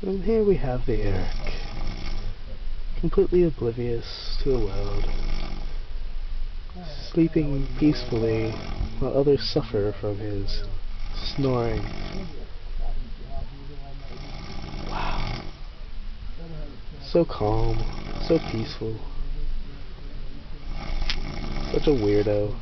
And here we have the Eric, completely oblivious to the world, sleeping peacefully while others suffer from his snoring. Wow. So calm, so peaceful. Such a weirdo.